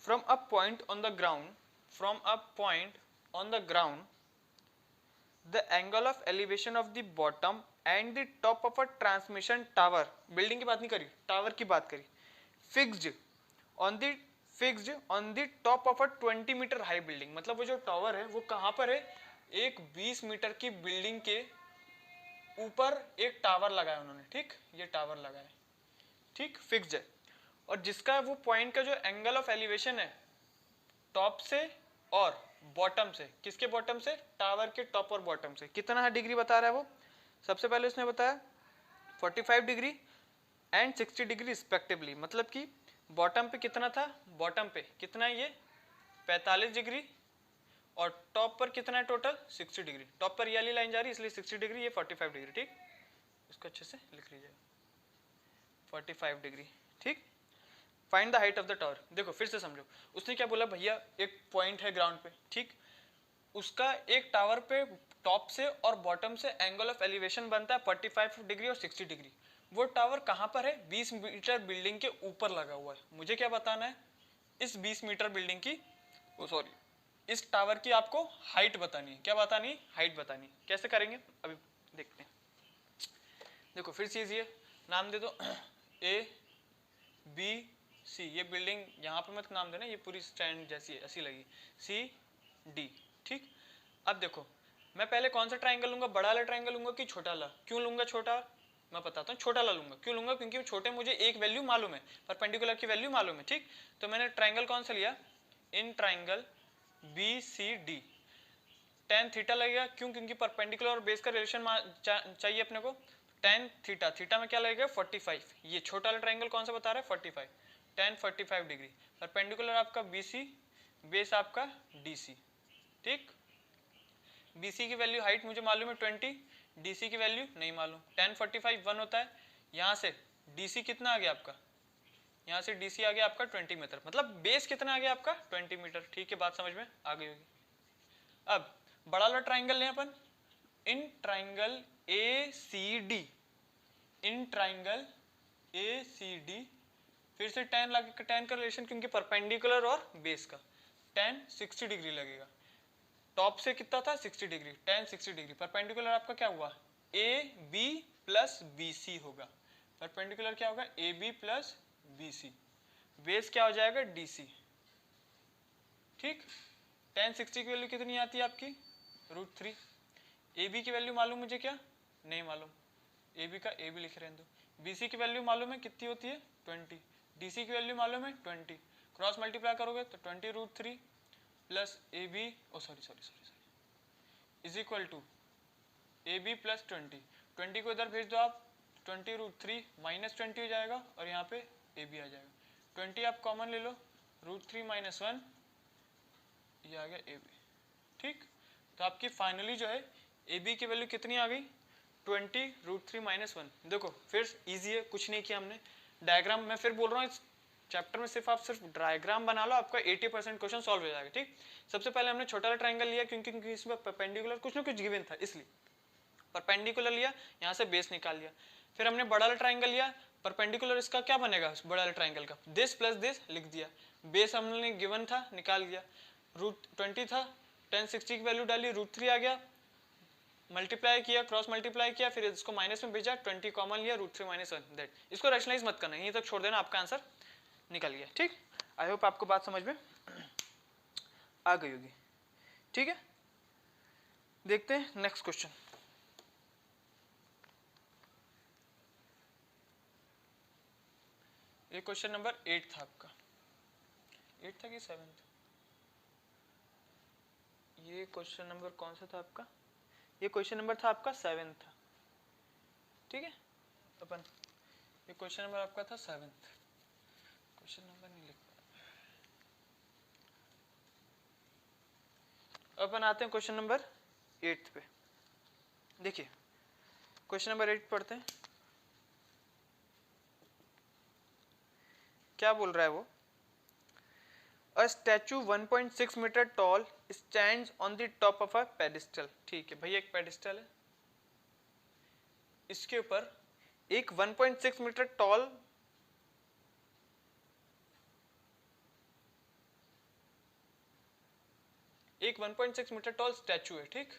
Speaker 1: from a point on the ground, from a point on the ground the angle of elevation of the bottom and the top of a transmission tower, building की बात नहीं करी, टावर की बात करी, fixed on the top of a 20 metre high building. मतलब वो जो टावर है वो कहाँ पर है, एक 20 मीटर की बिल्डिंग के ऊपर एक टावर लगाया उन्होंने। ठीक, ये टावर लगाया, ठीक, फिक्स्ड है, और जिसका वो पॉइंट का जो एंगल ऑफ एलिवेशन है टॉप से और बॉटम से, किसके बॉटम से, टावर के टॉप और बॉटम से, कितना डिग्री बता रहा है वो। सबसे पहले उसने बताया 45 डिग्री एंड 60 डिग्री रिस्पेक्टिवली। मतलब कि बॉटम पे कितना था, बॉटम पे कितना है ये 45 डिग्री, और टॉप पर कितना है टोटल 60 डिग्री। टॉप पर ये वाली लाइन जा रही है इसलिए 60 डिग्री, ये 45 डिग्री। ठीक, इसको अच्छे से लिख लीजिएगा, 45 डिग्री। ठीक, find the height of the tower. देखो फिर से समझो, उसने क्या बोला, भैया एक पॉइंट है ग्राउंड पे, ठीक, उसका एक टावर पे टॉप से और बॉटम से एंगल ऑफ एलिवेशन बनता है 45 डिग्री और 60 डिग्री। वो टावर कहाँ पर है, 20 मीटर बिल्डिंग के ऊपर लगा हुआ है। मुझे क्या बताना है, इस 20 मीटर बिल्डिंग की, सॉरी इस टावर की आपको हाइट बतानी है। क्या बतानी है, हाइट बतानी है। कैसे करेंगे अभी देखते हैं। देखो फिर चीज ये नाम दे दो ABC, ये बिल्डिंग यहाँ पे मत नाम देना, ये पूरी स्टैंड जैसी है ऐसी लगी, CD। ठीक, अब देखो मैं पहले कौन सा ट्राइंगल लूंगा, बड़ा वाला ट्राइंगल लूंगा कि छोटा वाला। क्यों लूंगा छोटा, मैं बताता हूँ, छोटा वाला लूंगा। क्यों लूंगा, क्योंकि छोटे मुझे एक वैल्यू मालूम है, परपेंडिकुलर की वैल्यू मालूम है। ठीक, तो मैंने ट्राइंगल कौन सा लिया, in triangle BCD tan theta लगेगा। क्यों, क्योंकि परपेंडिकुलर और बेस का रिलेशन चाहिए अपने को। tan थीटा, थीटा में क्या लगेगा 45। ये छोटा वाला ट्राइंगल कौन सा बता रहा है 45, tan 45 डिग्री। परपेंडिकुलर आपका BC, बेस आपका DC। ठीक, BC की वैल्यू हाइट मुझे मालूम है 20, DC की वैल्यू नहीं मालूम। tan 45 1 होता है, यहाँ से DC कितना आ गया आपका, यहाँ से DC आ गया आपका 20 मीटर, मतलब बेस कितना आ गया आपका 20 मीटर। ठीक है, बात समझ में आ गई होगी। अब बड़ा वाला ट्राइंगल लें अपन, in triangle ACD, in triangle ACD, फिर से tan लगे, tan का रिलेशन क्योंकि परपेंडिकुलर और बेस का, tan 60 डिग्री लगेगा। टॉप से कितना था 60 डिग्री, tan 60 डिग्री। परपेंडिकुलर आपका क्या हुआ, AB प्लस BC होगा। परपेंडिकुलर क्या होगा, AB प्लस BC। बेस क्या हो जाएगा DC। ठीक, tan 60 की वैल्यू कितनी आती है आपकी √3। AB की वैल्यू मालूम मुझे क्या, नहीं मालूम, AB का AB लिख रहे हैं तो। BC की वैल्यू मालूम है कितनी होती है 20, DC की वैल्यू मालूम है 20, क्रॉस मल्टीप्लाई करोगे तो 20√3 plus AB, is equal to AB plus 20 को इधर भेज दो आप, 20√3 माइनस 20 हो जाएगा और यहाँ पे AB आ जाएगा। 20 आप कॉमन ले लो, √3 माइनस 1, ये आ गया AB। ठीक, तो आपकी फाइनली जो है AB की वैल्यू कितनी आ गई 20√3 - 1। देखो फिर इजी है, कुछ नहीं किया हमने, डायग्राम मैं फिर बोल रहा हूँ इस चैप्टर में सिर्फ आप सिर्फ डायग्राम बना लो, आपका 80% क्वेश्चन सॉल्व हो जाएगा। ठीक, सबसे पहले हमने छोटा वाला ट्रायंगल लिया क्योंकि इसमें परपेंडिकुलर कुछ ना कुछ गिवन था, इसलिए परपेंडिकुलर लिया, यहाँ से बेस निकाल लिया। फिर हमने बड़ा वाला ट्रायंगल लिया, परपेंडिकुलर इसका क्या बनेगा बड़ा वाला ट्रायंगल का, दिस प्लस दिस लिख दिया, बेस हमने गिवन था निकाल दिया, √20 था, tan 60 की वैल्यू डाली, √3 आ गया, मल्टीप्लाई किया, क्रॉस मल्टीप्लाई किया, फिर इसको माइनस में भेजा, 20 कॉमन लिया, √3 - 1 दैट। इसको रैशनलाइज मत करना, यहीं तक छोड़ देना, आपका आंसर निकल गया। ठीक, आई होप आपको बात समझ में आ गई होगी। ठीक है, देखते हैं नेक्स्ट क्वेश्चन। ये क्वेश्चन नंबर 8 था आपका, 8 था कि 7 था? ये क्वेश्चन नंबर कौन सा था आपका? ये क्वेश्चन नंबर था आपका 7 था। ठीक है, अपन ये क्वेश्चन नंबर आपका था 7, क्वेश्चन नंबर नहीं लिख पाया। अपन आते हैं क्वेश्चन नंबर 8 पे। देखिए क्वेश्चन नंबर 8 पढ़ते हैं, क्या बोल रहा है वो। A statue 1.6 metre tall stands on the top of a pedestal। ठीक है भैया, एक पेडिस्टल है, इसके ऊपर एक 1.6 मीटर टॉल एक 1.6 मीटर टॉल स्टैचू है। ठीक,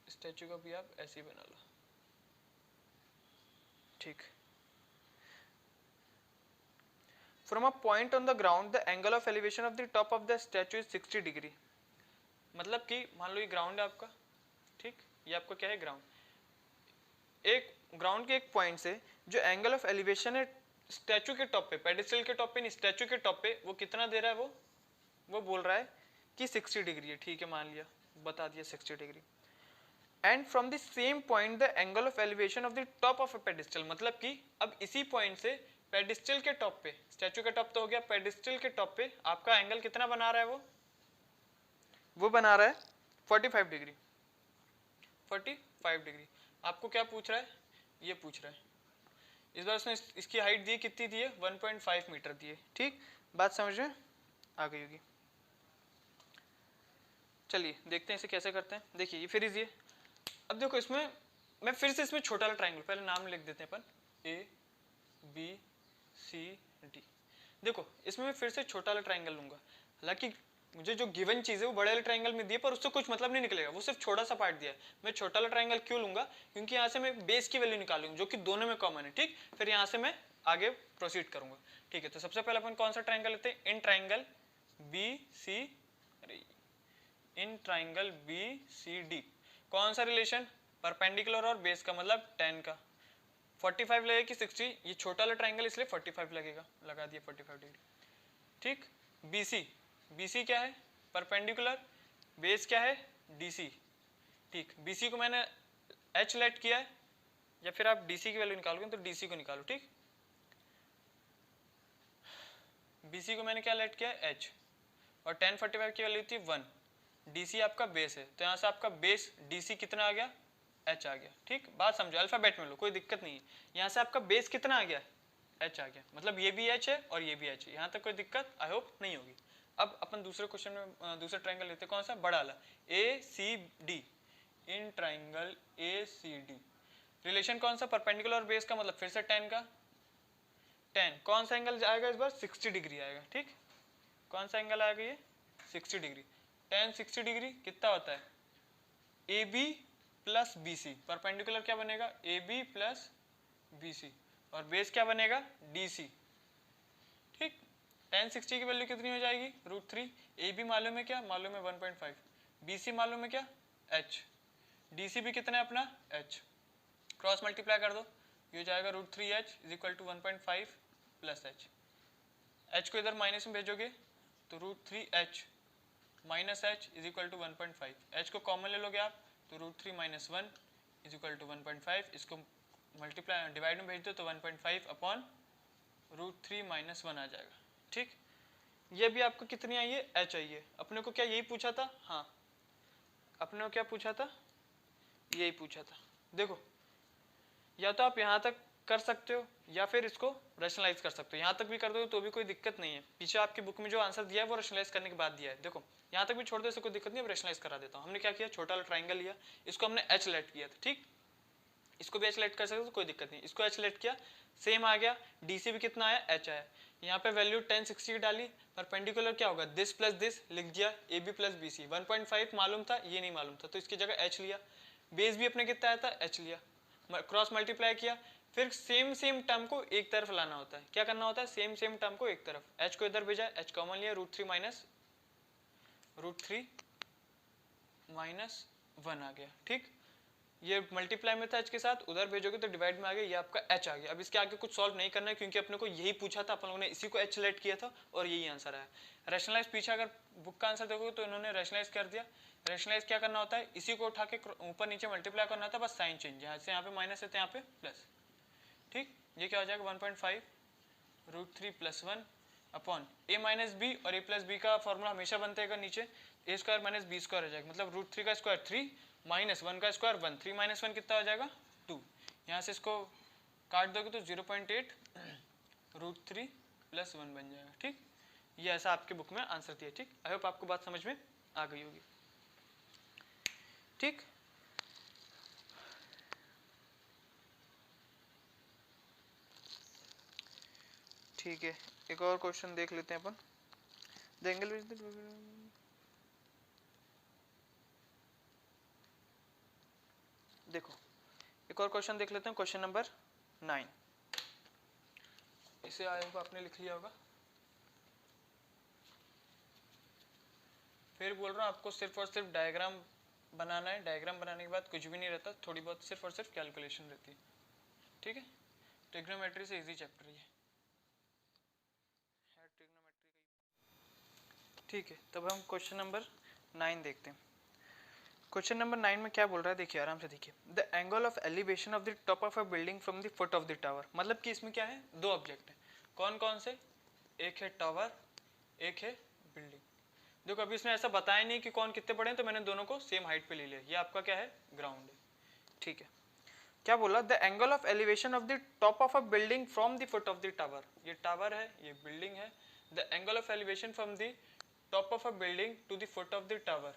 Speaker 1: स्टैचू को भी आप ऐसे ही बना लो। ठीक, from a point on the ground the angle of elevation of the top of the statue is 60 degree. मतलब कि मान लो ये ग्राउंड है आपका, ठीक, ये आपका क्या है ग्राउंड, एक ग्राउंड के एक पॉइंट से जो एंगल ऑफ एलिवेशन है स्टैचू के टॉप पे, पेडिस्टल के टॉप पे नहीं, स्टैचू के टॉप पे, वो कितना दे रहा है, वो बोल रहा है कि 60 डिग्री है। ठीक है, मान लिया, बता दिया 60 degree. And from the same point the angle of elevation of the top of a pedestal, मतलब कि अब इसी पॉइंट से पेडिस्टल के टॉप पे, स्टैचू के टॉप तो हो गया, पेडिस्टल के टॉप पे आपका एंगल कितना बना रहा है, वो बना रहा है 45 डिग्री। 45 डिग्री। आपको क्या पूछ रहा है, ये पूछ रहा है। इस बार उसने इसकी हाइट दी, कितनी दी है, 1.5 मीटर दी है। ठीक, बात समझ में आ गई होगी। चलिए देखते हैं इसे कैसे करते हैं। देखिए ये फिर इजी है। अब देखो इसमें मैं फिर से इसमें छोटा वाला ट्रायंगल, पहले नाम लिख देते हैं अपन, ABCD। देखो इसमें मैं फिर से छोटा वाला ट्रायंगल लूंगा, हालांकि मुझे जो गिवन चीज है वो बड़े वाले ट्रायंगल में दी है, पर उससे कुछ मतलब नहीं निकलेगा, वो सिर्फ छोटा सा पार्ट दिया है। मैं छोटा वाला ट्रायंगल क्यों लूंगा, क्योंकि यहाँ से मैं बेस की वैल्यू निकालूंगा जो कि दोनों में कॉमन है। ठीक, फिर यहाँ से मैं आगे प्रोसीड करूंगा। ठीक है, तो सबसे पहले अपन कौन सा ट्रायंगल लेते हैं, इन ट्रायंगल BCD। कौन सा रिलेशन, परपेंडिकुलर और बेस का, मतलब 10 का। 45 लगेगा कि 60, ये छोटा वाला ट्रायंगल इसलिए 45 लगेगा, लगा दिया 45 डिग्री। ठीक, BC क्या है, परपेंडिकुलर, बेस क्या है, DC। ठीक, BC को मैंने H लेट किया है, या फिर आप DC की वैल्यू निकालोगे तो DC को निकालो। ठीक, BC को मैंने क्या लेट किया है, H, और 1045 की वैल्यू थी 1। DC आपका बेस है, तो यहाँ से आपका बेस DC कितना आ गया, H आ गया। ठीक, बात समझो, अल्फाबेट में लो, कोई दिक्कत नहीं है। यहाँ से आपका बेस कितना आ गया, H आ गया, मतलब ये भी H है और ये भी H है, यहाँ तक कोई दिक्कत आई होप नहीं होगी। अब अपन दूसरे क्वेश्चन में दूसरा ट्रायंगल लेते हैं, कौन सा, बड़ा वाला, ACD। In triangle ACD relation कौन सा, परपेंडिकुलर और बेस का, मतलब फिर से 10 का। 10 कौन सा एंगल आएगा इस बार, 60 डिग्री आएगा। ठीक, कौन सा एंगल आएगा ये, 60 डिग्री। tan 60 डिग्री कितना होता है, AB प्लस BC। परपेंडिकुलर क्या बनेगा, AB प्लस BC, और बेस क्या बनेगा, DC। ठीक, tan 60 की वैल्यू कितनी हो जाएगी, √3। AB मालूम है क्या, मालूम है 1.5, BC मालूम है क्या, H, DC भी कितना है अपना, H। क्रॉस मल्टीप्लाई कर दो, ये हो जाएगा √3H is equal to 1.5 plus H। H को इधर माइनस में भेजोगे तो √3H minus H is equal to 1.5। H को कॉमन ले लोगे आप तो √3 - 1 इज इक्वल टू 1.5। इसको मल्टीप्लाई डिवाइड में भेज दो तो 1.5 अपॉन √3 - 1 आ जाएगा। ठीक, ये भी आपको कितनी आई है, H आई है। अपने को क्या यही पूछा था, हाँ अपने को क्या पूछा था, यही पूछा था। देखो या तो आप यहाँ तक कर सकते हो या फिर इसको रैशनलाइज कर सकते हो। यहाँ तक भी कर दो तो भी कोई दिक्कत नहीं है, पीछे आपकी बुक में जो आंसर दिया है वो रैशनलाइज करने के बाद दिया है। देखो यहाँ तक भी छोड़ दो, इससे कोई दिक्कत नहीं है, रैशनलाइज करा देता हूँ। हमने क्या किया, छोटा वाला ट्राइंगल लिया, इसको हमने एच लेट किया था, ठीक, इसको भी एच लेट कर सकते हो, कोई दिक्कत नहीं। इसको एच लेट किया, सेम आ गया, डीसी भी कितना आया, एच आया। यहाँ पे वैल्यू 1060 की डाली, परपेंडिकुलर क्या होगा, दिस प्लस दिस लिख दिया, A B plus B C. 1.5 मालूम था, ये नहीं मालूम था, तो इसकी जगह एच लिया। बेस भी अपने कितना आया था, एच लिया, क्रॉस मल्टीप्लाई किया। फिर सेम टर्म को एक तरफ लाना होता है, क्या करना होता है, सेम टर्म को एक तरफ, एच को इधर भेजा, एच कॉमन लिया, √3 माइनस √3 - 1 आ गया, ठीक। ये मल्टीप्लाई में था एच के साथ, उधर भेजोगे तो डिवाइड में आ गया, ये आपका एच आ गया। अब इसके आगे कुछ सॉल्व नहीं करना है क्योंकि अपने को यही पूछा था, अपन लोगों ने इसी को एच लेट किया था और यही आंसर आया। रैशनलाइज पीछे अगर बुक का आंसर देखोगे तो इन्होंने रैशनलाइज कर दिया। रैशनलाइज क्या करना होता है, इसी को उठा के ऊपर नीचे मल्टीप्लाई करना होता है, बस साइन चेंज, यहाँ से यहाँ पे माइनस है तो यहाँ पे प्लस, ठीक। ये क्या हो जाएगा, 1.5 √3 + 1 अपॉन ए माइनस बी, और ए प्लस बी का फॉर्मूला हमेशा बनते हैं नीचे, ए स्क्वायर माइनस बी स्क्वायर हो जाएगा, मतलब √3 का स्क्वायर 3 माइनस 1 का स्क्वायर 1, 3 - 1 कितना हो जाएगा 2। यहाँ से इसको काट दोगे तो 0.8 √3 + 1 बन जाएगा, ठीक। ये ऐसा आपके बुक में आंसर दिया, ठीक। आई होप आपको बात समझ में आ गई होगी, ठीक। ठीक है, एक और क्वेश्चन देख लेते हैं अपन। द एंगल विद देखो एक और क्वेश्चन देख लेते हैं, क्वेश्चन नंबर 9। इसे आई होप आपने लिख लिया होगा। फिर बोल रहा हूँ आपको सिर्फ और सिर्फ डायग्राम बनाना है, डायग्राम बनाने के बाद कुछ भी नहीं रहता, थोड़ी बहुत सिर्फ और सिर्फ कैलकुलेशन रहती है, ठीक है। ट्रिग्नोमेट्री से इजी चैप्टर ये है, ट्रिग्नोमेट्री का, ठीक है। तब हम क्वेश्चन नंबर 9 देखते हैं। क्वेश्चन नंबर 9 में क्या बोल रहा है, देखिए आराम से देखिए। The angle of elevation of the top of a building from the foot of the tower, मतलब कि इसमें क्या है, दो ऑब्जेक्ट है, कौन कौन से, एक है टावर, एक है बिल्डिंग। देखो अभी इसने ऐसा बताया नहीं कि कौन कितने बड़े हैं, तो मैंने दोनों को सेम हाइट पे ले लिया। ये आपका क्या है, ग्राउंड है, ठीक है। क्या बोला, the angle of elevation of the top of a building from the foot of the tower, ये टावर है, ये बिल्डिंग है। The angle of elevation from the top of a building to the foot of the tower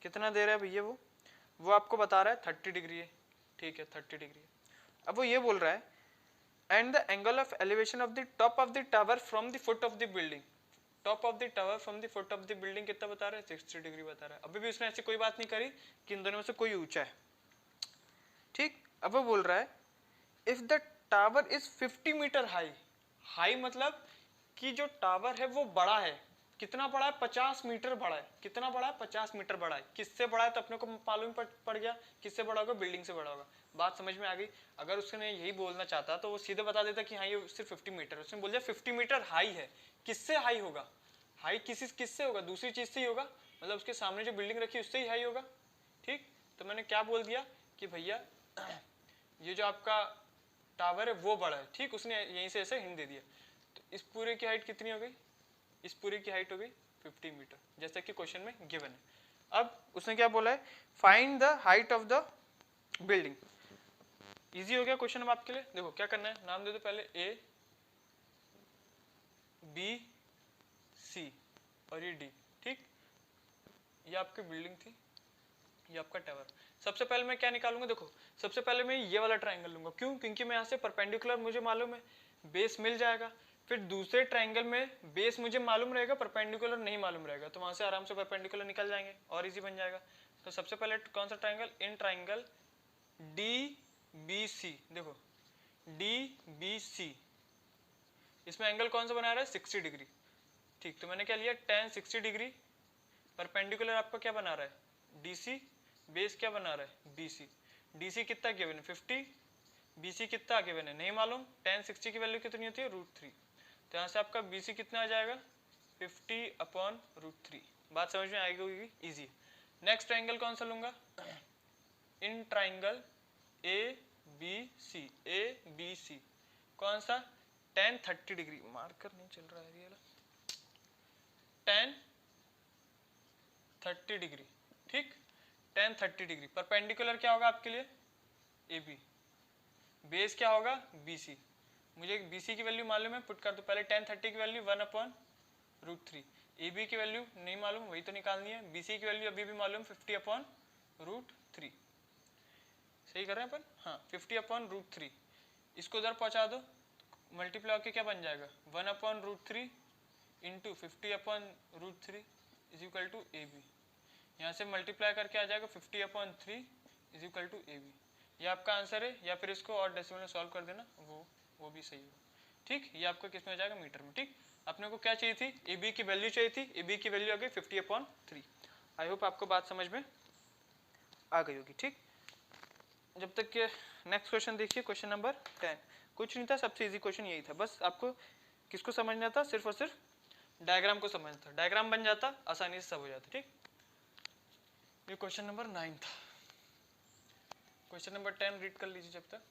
Speaker 1: कितना दे रहा है भैया, वो आपको बता रहा है 30 डिग्री है, ठीक है, 30 डिग्री। अब वो ये बोल रहा है and the angle of elevation of the top of the tower from the foot of the building, top of the tower from the foot of the building कितना बता रहा है, 60 डिग्री बता रहा है। अभी भी उसने ऐसी कोई बात नहीं करी कि इन दोनों में से कोई ऊंचा है, ठीक। अब वो बोल रहा है if the tower is 50 metre high, high मतलब कि जो टावर है वो बड़ा है, कितना बड़ा है, 50 मीटर बड़ा है। कितना बड़ा है, 50 मीटर बड़ा है। किससे बड़ा है तो अपने को मालूम पड़ गया, किससे बड़ा होगा, बिल्डिंग से बड़ा होगा। बात समझ में आ गई। अगर उसने यही बोलना चाहता तो वो सीधे बता देता कि हाँ ये सिर्फ 50 मीटर, उसने बोल दिया 50 मीटर हाई है। किससे हाई होगा, हाई किससे होगा, दूसरी चीज से ही होगा, मतलब उसके सामने जो बिल्डिंग रखी है उससे ही हाई होगा, ठीक। तो मैंने क्या बोल दिया कि भैया ये जो आपका टावर है वो बड़ा है, ठीक। उसने यहीं से ऐसे हिंट दे दिया। तो इस पूरे की हाइट कितनी हो गई, इस पूरे की हाइट हो गई 50 मीटर, जैसा कि क्वेश्चन में गिवन है। अब उसने क्या बोला है, find the height of the building. Easy हो गया क्वेश्चन अब आपके लिए। देखो क्या करना है, नाम दे दो पहले ए बी सी और ये डी, ठीक। ये आपकी बिल्डिंग थी, ये आपका टावर। सबसे पहले मैं क्या निकालूंगा, देखो सबसे पहले मैं ये वाला ट्राइंगल लूंगा, क्यों, क्योंकि मैं यहाँ से परपेंडिकुलर मुझे मालूम है, बेस मिल जाएगा। फिर दूसरे ट्राइंगल में बेस मुझे मालूम रहेगा, परपेंडिकुलर नहीं मालूम रहेगा, तो वहां से आराम से परपेंडिकुलर निकल जाएंगे और इजी बन जाएगा। तो सबसे पहले कौन सा triangle, in triangle D B C, देखो डी बी सी, इसमें एंगल कौन सा बना रहा है, 60 डिग्री, ठीक। तो मैंने क्या लिया, tan 60 डिग्री। परपेंडिकुलर आपका क्या बना रहा है, डीसी, बेस क्या बना रहा है, बीसी। डीसी कितना गिवन है 50, बीसी कितना गिवन है नहीं मालूम, tan 60 की वैल्यू कितनी होती है, √3। तो यहाँ से आपका बीसी कितना आ जाएगा, 50/√3। बात समझ में आएगी, होगी इजी। नेक्स्ट ट्राइंगल कौन सा लूंगा, in triangle A B C, A B C कौन सा, tan 30 डिग्री, मार्कर नहीं चल रहा है ये, tan 30 डिग्री, ठीक। tan 30 degree. परपेंडिकुलर क्या होगा आपके लिए, ए बी। बेस क्या होगा, बी सी। मुझे बी सी की वैल्यू मालूम है, पुट कर दो पहले। tan 30 की वैल्यू 1/√3। ए बी की वैल्यू नहीं मालूम, वही तो निकालनी है। बी सी की वैल्यू अभी भी मालूम 50/√3। सही कर रहे हैं अपन, हाँ 50/√3। इसको उधर पहुंचा दो, मल्टीप्लाई होके क्या बन जाएगा, 1/√3 into 50/√3 is equal to A B. यहाँ से मल्टीप्लाई करके आ जाएगा 50/3 is equal to A B. ये आपका आंसर है, या फिर इसको और डेसिमल में सॉल्व कर देना, वो भी सही होगा। ठीक, ये आपका किस में हो जाएगा, मीटर में। ठीक, अपने को क्या चाहिए थी, ए बी की वैल्यू चाहिए थी। ए बी की वैल्यू आ गई 50/3। आई होप आपको बात समझ में आ गई होगी। ठीक, जब तक के नेक्स्ट क्वेश्चन देखिए, क्वेश्चन नंबर 10। कुछ नहीं था, सबसे इजी क्वेश्चन यही था। बस आपको किसको समझना था, सिर्फ और सिर्फ डायग्राम को समझना था। डायग्राम बन जाता, आसानी से सब हो जाता। ठीक, ये क्वेश्चन नंबर 9 था। क्वेश्चन नंबर 10 रीड कर लीजिए जब तक।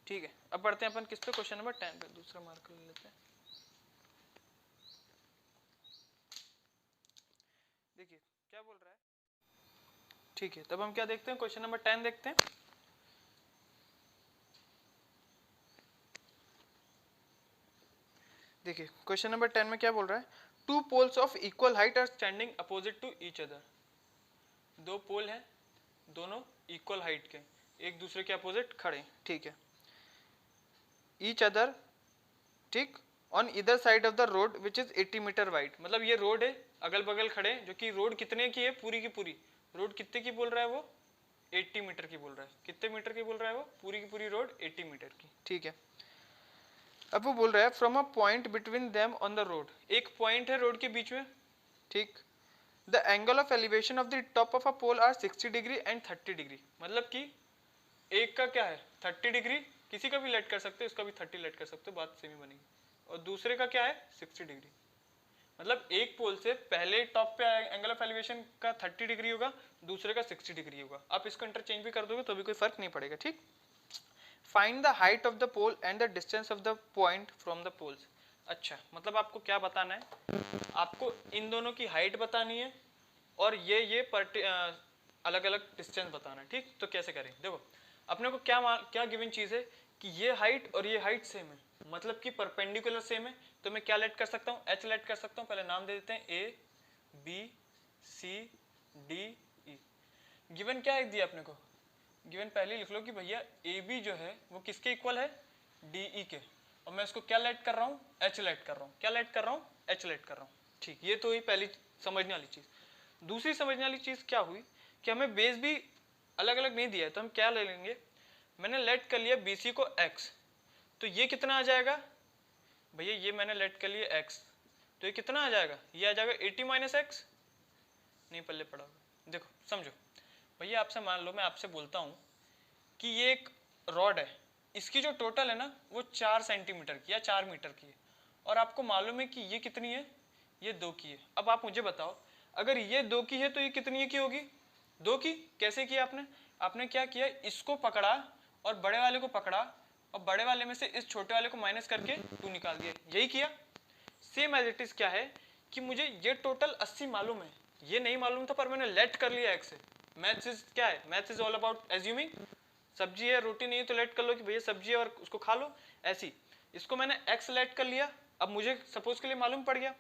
Speaker 1: ठीक है, अब बढ़ते हैं अपन किस पे, क्वेश्चन नंबर 10 पे। दूसरा मार्कर ले लेते हैं। देखिए क्या बोल रहा है। ठीक है, तब हम क्या देखते हैं, क्वेश्चन नंबर 10 देखते हैं। देखिए क्वेश्चन नंबर 10 में क्या बोल रहा है, two poles of equal height are standing opposite to each other. दो पोल हैं, दोनों इक्वल हाइट के, एक दूसरे के अपोजिट खड़े। ठीक है, ईच अदर, ठीक, on either side of the road which is 80 metre wide. मतलब ये रोड है, अगल बगल खड़े, जो कि रोड कितने की है, पूरी की पूरी रोड कितने की बोल रहा है वो, 80 मीटर की बोल रहा है। कितने मीटर की बोल रहा है वो, पूरी की पूरी रोड 80 मीटर की। ठीक है, अब वो बोल रहा है from a point between them on the road. एक पॉइंट है रोड के बीच में। ठीक, the angle of elevation of the top of a pole are 60 degree and 30 degree. मतलब कि एक का क्या है 30 डिग्री, किसी का भी लेट कर सकते हो, इसका भी 30 लेट कर सकते हो, बात सेम ही बनेगी। और दूसरे का क्या है 60 डिग्री। मतलब एक पोल से पहले टॉप पे एंगल ऑफ एलिवेशन का 30 डिग्री होगा, दूसरे का 60 डिग्री होगा। आप इसको इंटरचेंज भी कर दोगे तो भी कोई फर्क नहीं पड़ेगा। ठीक, find the height of the pole and the distance of the point from the poles. अच्छा, मतलब आपको क्या बताना है, आपको इन दोनों की हाइट बतानी है और ये अलग अलग डिस्टेंस बताना है। ठीक, तो कैसे करें, देखो अपने को क्या गिवन चीज है कि ये हाइट और ये हाइट सेम है, मतलब कि परपेंडिकुलर सेम है। तो मैं क्या लेट कर सकता हूँ, एच लेट कर सकता हूँ। पहले नाम दे देते हैं, A B C D E. Given क्या है दिया अपने को, गिवन पहले लिख लो कि भैया ए बी जो है वो किसके इक्वल है, डी ई के। और मैं इसको क्या लेट कर रहा हूँ, एच लेट कर रहा हूँ। क्या लेट कर रहा हूँ, एच लेट कर रहा हूँ। ठीक, ये तो हुई पहली समझने वाली चीज। दूसरी समझने वाली चीज क्या हुई कि हमें बेस भी अलग अलग नहीं दिया है, तो हम क्या ले लेंगे, मैंने लेट कर लिया बीसी को एक्स, तो ये कितना आ जाएगा भैया, ये मैंने लेट कर लिया एक्स, तो ये कितना आ जाएगा, ये आ जाएगा 80 माइनस एक्स। नहीं पल्ले पड़ा होगा, देखो समझो भैया, आपसे मान लो मैं आपसे बोलता हूँ कि ये एक रॉड है, इसकी जो टोटल है ना वो 4 सेंटीमीटर की या 4 मीटर की है, और आपको मालूम है कि ये कितनी है, ये 2 की है। अब आप मुझे बताओ, अगर ये 2 की है तो ये कितनी की होगी, 2 की। कैसे किया आपने, आपने क्या किया, इसको पकड़ा और बड़े वाले को पकड़ा, और बड़े वाले में से इस छोटे वाले को माइनस करके 2 निकाल दिया, यही किया। सेम एज इट इज क्या है कि मुझे ये टोटल 80 मालूम है, ये नहीं मालूम था, पर मैंने लेट कर लिया एक्स से। मैथ्स इज क्या है, maths is all about assuming. सब्जी है, रोटी नहीं है तो लेट कर लो कि भैया सब्जी है और उसको खा लो, ऐसी। इसको मैंने एक्स लेट कर लिया, अब मुझे सपोज के लिए मालूम पड़ गया।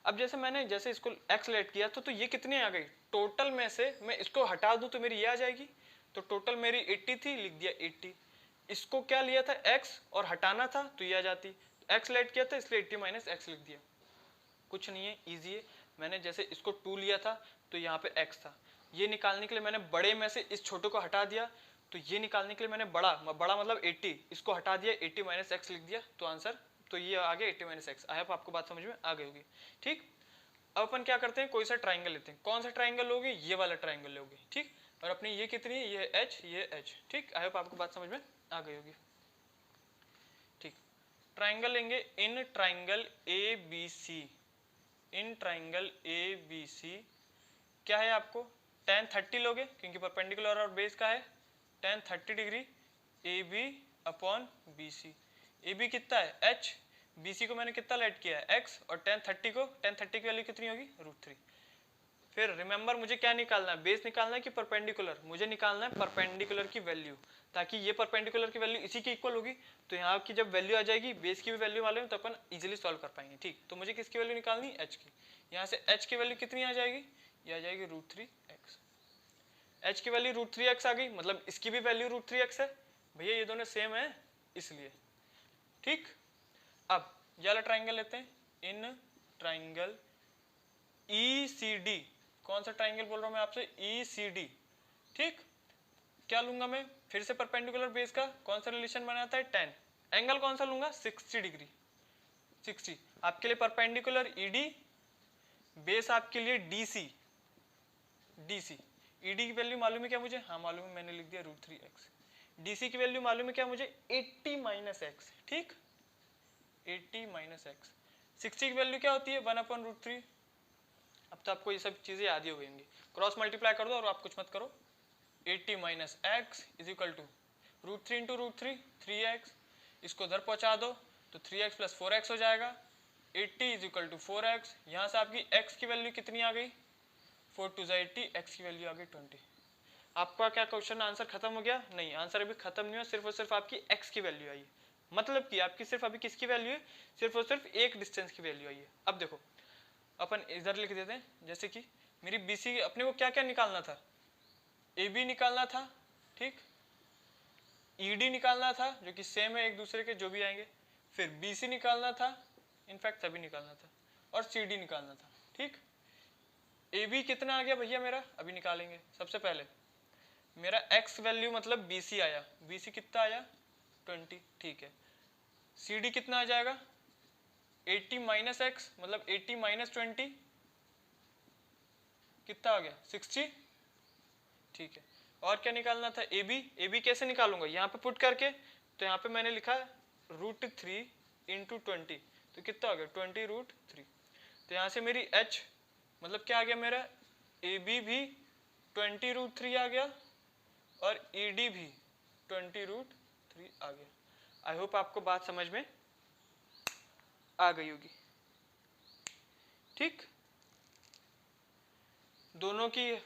Speaker 1: अब जैसे इसको एक्स लेट किया तो ये कितनी आ गई, टोटल में से मैं इसको हटा दूं तो मेरी ये आ जाएगी। तो टोटल मेरी 80 थी, लिख दिया 80। इसको क्या लिया था एक्स और हटाना था तो ये आ जाती, एक्स लेट किया था इसलिए 80 माइनस एक्स लिख दिया। कुछ नहीं है, इजी है। मैंने जैसे इसको 2 लिया था तो यहाँ पे x था, ये निकालने के लिए मैंने बड़े में से इस छोटे को हटा दिया, तो ये निकालने के लिए मैंने बड़ा मतलब 80, इसको हटा दिया, 80 माइनस एक्स लिख दिया, तो आंसर तो ये आ गया 80 माइनस एक्स। आई होप आपको बात समझ में आ गई होगी। ठीक, अब अपन क्या करते हैं, कोई सा ट्राइंगल लेते हैं। कौन सा ट्राइंगल लोगे, ये वाला ट्राइंगल लोगे। ठीक, और अपनी ये कितनी है, ये h, ये h। ठीक, आई होप आपको बात समझ में आ गई होगी। ठीक, ट्राइंगल लेंगे, in triangle A B C, in triangle A B C क्या है आपको, tan 30 लोगे क्योंकि परपेंडिकुलर और बेस का है, tan 30 degree A B upon B C. A B कितना है h, BC को मैंने कितना लेट किया है x, और tan 30 की वैल्यू कितनी होगी √3। फिर रिमेंबर मुझे क्या निकालना है, बेस निकालना है कि परपेंडिकुलर, मुझे निकालना है परपेंडिकुलर की वैल्यू, ताकि ये परपेंडिकुलर की वैल्यू इसी की इक्वल होगी, तो यहाँ की जब वैल्यू आ जाएगी बेस की भी वैल्यू मालूम तो अपन इजीली सॉल्व कर पाएंगे। ठीक, तो मुझे किसकी वैल्यू निकालनी है, h की। यहाँ से h की वैल्यू कितनी आ जाएगी, ये आ जाएगी √3x। h की वैल्यू √3x आ गई, मतलब इसकी भी वैल्यू √3x है भैया, ये दोनों सेम है इसलिए। ठीक, अब ये वाला ट्राइंगल लेते हैं, इन ट्राइंगल ECD, कौन सा ट्राइंगल बोल रहा हूं मैं आपसे, ECD। ठीक, क्या लूंगा मैं, फिर से परपेंडिकुलर बेस का कौन सा रिलेशन बनाता है, tan। एंगल कौन सा लूंगा, 60 डिग्री। 60 आपके लिए परपेंडिकुलर ED, बेस आपके लिए DC। ED की वैल्यू मालूम है क्या मुझे, हाँ मालूम है, मैंने लिख दिया √3x। DC की वैल्यू मालूम है क्या मुझे, 80 - x। ठीक, 80 - x। 60 की वैल्यू क्या होती है, 1/√3। अब तो आपको ये सब चीजें याद ही हो गई होंगी, क्रॉस मल्टीप्लाई कर दो और आप कुछ मत करो। 80 - x is equal to √3 × √3, 3x। इसको उधर पहुंचा दो तो 3x + 4x हो जाएगा। 80 इज इक्वल टू 4x। यहाँ से आपकी x की वैल्यू कितनी आ गई, 4 × 2 = 80, x की वैल्यू आ गई 20। आपका क्या क्वेश्चन आंसर खत्म हो गया, नहीं, आंसर अभी खत्म नहीं हुआ, सिर्फ और सिर्फ आपकी x की वैल्यू आई है। मतलब कि आपकी सिर्फ अभी किसकी वैल्यू है, सिर्फ और सिर्फ एक डिस्टेंस की वैल्यू आई है। अब देखो अपन इधर लिख देते हैं, जैसे कि मेरी BC, अपने को क्या क्या निकालना था, AB निकालना था, ठीक, ED निकालना था जो कि सेम है एक दूसरे के, जो भी आएंगे, फिर BC निकालना था, इनफैक्ट सभी निकालना था, और CD निकालना था। ठीक, AB कितना आ गया भैया मेरा, अभी निकालेंगे। सबसे पहले मेरा x वैल्यू मतलब BC आया, BC कितना आया 20। ठीक है, CD कितना आ जाएगा 80 - x, मतलब 80 - 20 कितना आ गया 60। ठीक है, और क्या निकालना था, AB कैसे निकालूंगा, यहाँ पे पुट करके, तो यहाँ पे मैंने लिखा √3 × 20, तो कितना आ गया 20√3। तो यहाँ से मेरी h मतलब क्या आ गया मेरा, AB भी 20√3 आ गया और ED भी 20√3 आ गया। आई होप आपको बात समझ में आ गई होगी। ठीक, दोनों की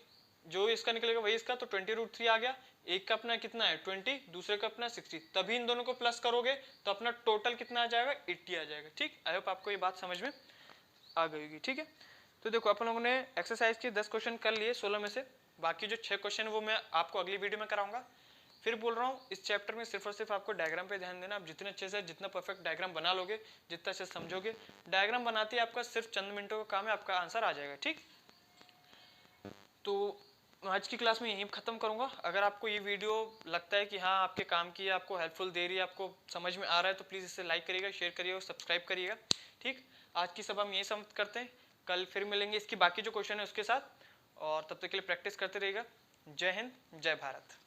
Speaker 1: जो इसका निकलेगा वही इसका, तो 20√3 आ गया। एक का अपना कितना है 20, दूसरे का अपना 60, तभी इन दोनों को प्लस करोगे तो अपना टोटल कितना आ जाएगा 80 आ जाएगा। ठीक, आई होप आपको ये बात समझ में आ गई होगी। ठीक है, तो देखो अपन लोगों ने एक्सरसाइज के 10 क्वेश्चन कर लिए 16 में से, बाकी जो 6 क्वेश्चन वो मैं आपको अगली वीडियो में कराऊंगा। फिर बोल रहा हूँ इस चैप्टर में सिर्फ और सिर्फ आपको डायग्राम पे ध्यान देना। आप जितने अच्छे से, जितना परफेक्ट डायग्राम बना लोगे, जितना अच्छे से समझोगे, डायग्राम बनाते ही आपका सिर्फ चंद मिनटों का काम है, आपका आंसर आ जाएगा। ठीक, तो आज की क्लास में यहीं खत्म करूंगा। अगर आपको ये वीडियो लगता है कि हाँ आपके काम की है, आपको हेल्पफुल दे रही है, आपको समझ में आ रहा है, तो प्लीज़ इसे लाइक करिएगा, शेयर करिएगा और सब्सक्राइब करिएगा। ठीक, आज की सब हम यही समाप्त करते हैं, कल फिर मिलेंगे इसकी बाकी जो क्वेश्चन है उसके साथ, और तब तक के लिए प्रैक्टिस करते रहिएगा। जय हिंद, जय भारत।